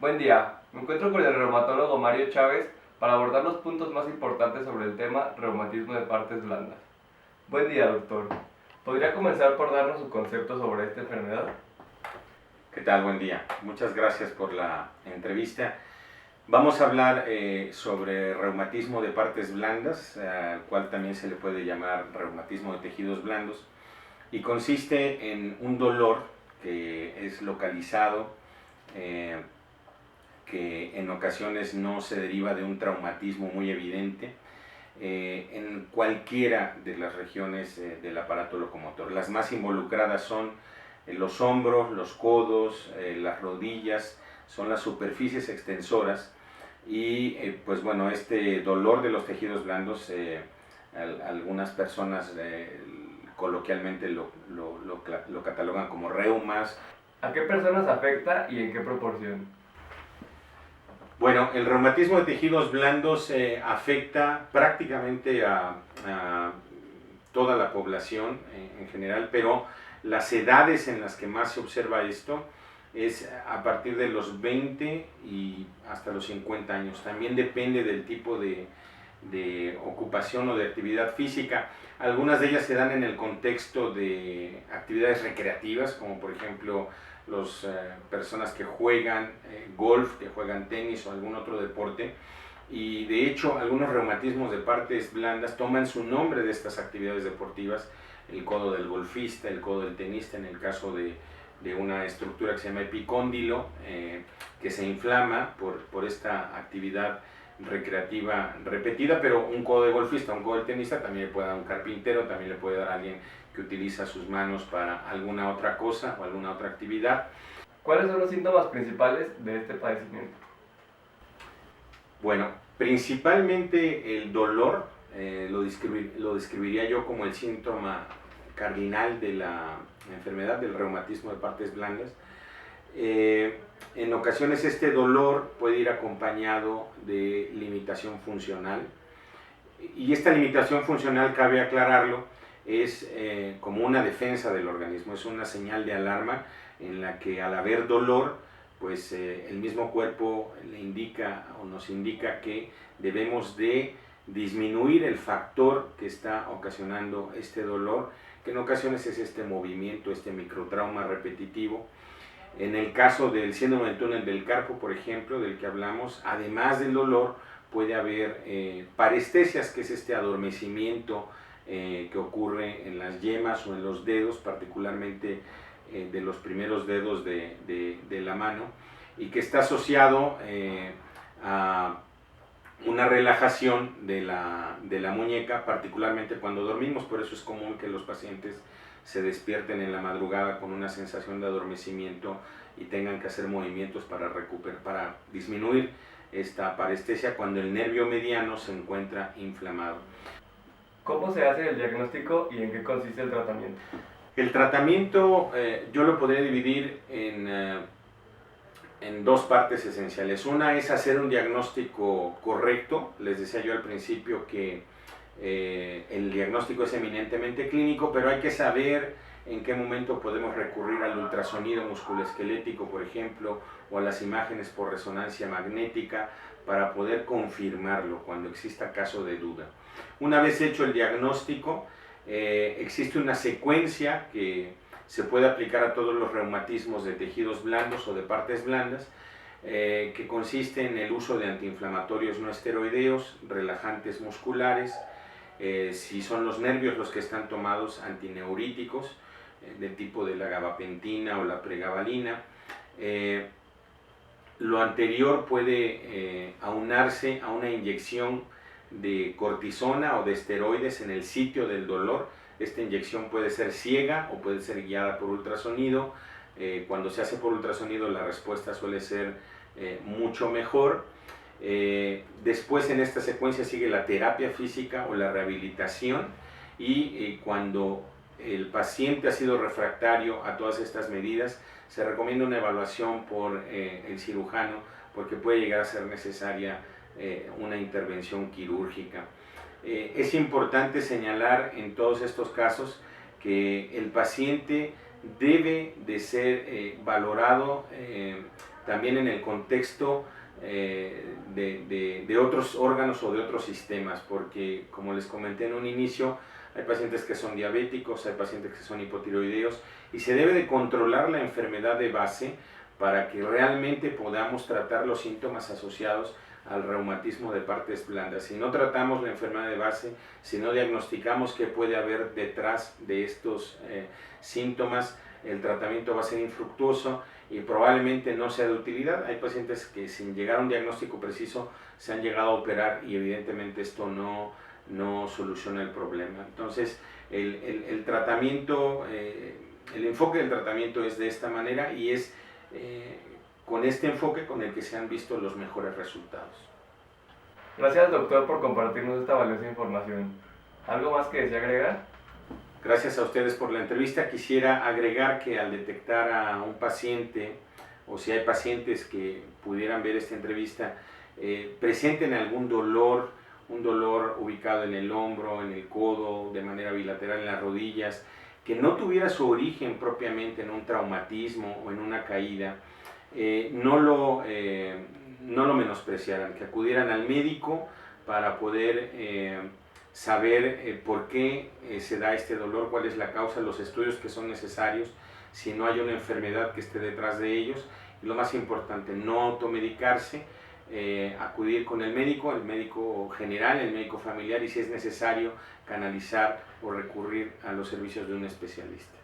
Buen día, me encuentro con el reumatólogo Mario Chávez para abordar los puntos más importantes sobre el tema reumatismo de partes blandas. Buen día, doctor. ¿Podría comenzar por darnos su concepto sobre esta enfermedad? ¿Qué tal? Buen día. Muchas gracias por la entrevista. Vamos a hablar sobre reumatismo de partes blandas, al cual también se le puede llamar reumatismo de tejidos blandos, y consiste en un dolor que es localizado, que en ocasiones no se deriva de un traumatismo muy evidente, en cualquiera de las regiones del aparato locomotor. Las más involucradas son los hombros, los codos, las rodillas, son las superficies extensoras y pues bueno, este dolor de los tejidos blandos, algunas personas coloquialmente lo catalogan como reumas. ¿A qué personas afecta y en qué proporción? Bueno, el reumatismo de tejidos blandos afecta prácticamente a toda la población en general, pero las edades en las que más se observa esto es a partir de los 20 y hasta los 50 años. También depende del tipo de ocupación o de actividad física. Algunas de ellas se dan en el contexto de actividades recreativas, como por ejemplo las personas que juegan golf, que juegan tenis o algún otro deporte. Y de hecho algunos reumatismos de partes blandas toman su nombre de estas actividades deportivas: el codo del golfista, el codo del tenista, en el caso de una estructura que se llama epicóndilo, que se inflama por esta actividad recreativa repetida. Pero un codo de golfista, un codo del tenista también le puede dar un carpintero, también le puede dar a alguien que utiliza sus manos para alguna otra cosa o alguna otra actividad. ¿Cuáles son los síntomas principales de este padecimiento? Bueno, principalmente el dolor, lo describiría yo como el síntoma cardinal de la enfermedad del reumatismo de partes blandas. En ocasiones este dolor puede ir acompañado de limitación funcional, y esta limitación funcional, cabe aclararlo, es como una defensa del organismo, es una señal de alarma en la que al haber dolor, pues el mismo cuerpo le indica o nos indica que debemos de disminuir el factor que está ocasionando este dolor, que en ocasiones es este movimiento, este microtrauma repetitivo. En el caso del síndrome del túnel del carpo, por ejemplo, del que hablamos, además del dolor, puede haber parestesias, que es este adormecimiento que ocurre en las yemas o en los dedos, particularmente de los primeros dedos de la mano, y que está asociado a una relajación de la muñeca, particularmente cuando dormimos. Por eso es común que los pacientes se despierten en la madrugada con una sensación de adormecimiento y tengan que hacer movimientos para disminuir esta parestesia cuando el nervio mediano se encuentra inflamado. ¿Cómo se hace el diagnóstico y en qué consiste el tratamiento? El tratamiento yo lo podría dividir en dos partes esenciales. Una es hacer un diagnóstico correcto. Les decía yo al principio que el diagnóstico es eminentemente clínico, pero hay que saber en qué momento podemos recurrir al ultrasonido musculoesquelético, por ejemplo, o a las imágenes por resonancia magnética, para poder confirmarlo cuando exista caso de duda. Una vez hecho el diagnóstico, existe una secuencia que se puede aplicar a todos los reumatismos de tejidos blandos o de partes blandas, que consiste en el uso de antiinflamatorios no esteroideos, relajantes musculares, si son los nervios los que están tomados, antineuríticos del tipo de la gabapentina o la pregabalina. Lo anterior puede aunarse a una inyección de cortisona o de esteroides en el sitio del dolor. Esta inyección puede ser ciega o puede ser guiada por ultrasonido. Cuando se hace por ultrasonido, la respuesta suele ser mucho mejor. Después, en esta secuencia sigue la terapia física o la rehabilitación, y cuando el paciente ha sido refractario a todas estas medidas, se recomienda una evaluación por el cirujano, porque puede llegar a ser necesaria una intervención quirúrgica. Es importante señalar en todos estos casos que el paciente debe de ser valorado también en el contexto de otros órganos o de otros sistemas, porque como les comenté en un inicio, hay pacientes que son diabéticos, hay pacientes que son hipotiroideos y se debe de controlar la enfermedad de base para que realmente podamos tratar los síntomas asociados al reumatismo de partes blandas. Si no tratamos la enfermedad de base, si no diagnosticamos qué puede haber detrás de estos síntomas, el tratamiento va a ser infructuoso y probablemente no sea de utilidad. Hay pacientes que sin llegar a un diagnóstico preciso se han llegado a operar y evidentemente esto no soluciona el problema. Entonces el tratamiento, el enfoque del tratamiento es de esta manera y es con este enfoque con el que se han visto los mejores resultados. Gracias, doctor, por compartirnos esta valiosa información. ¿Algo más que desea agregar? Gracias a ustedes por la entrevista. Quisiera agregar que al detectar a un paciente, o si hay pacientes que pudieran ver esta entrevista, presenten algún dolor, un dolor ubicado en el hombro, en el codo, de manera bilateral en las rodillas, que no tuviera su origen propiamente en un traumatismo o en una caída, no lo menospreciaran, que acudieran al médico para poder saber por qué se da este dolor, cuál es la causa, los estudios que son necesarios, si no hay una enfermedad que esté detrás de ellos. Y lo más importante, no automedicarse, acudir con el médico general, el médico familiar y si es necesario canalizar o recurrir a los servicios de un especialista.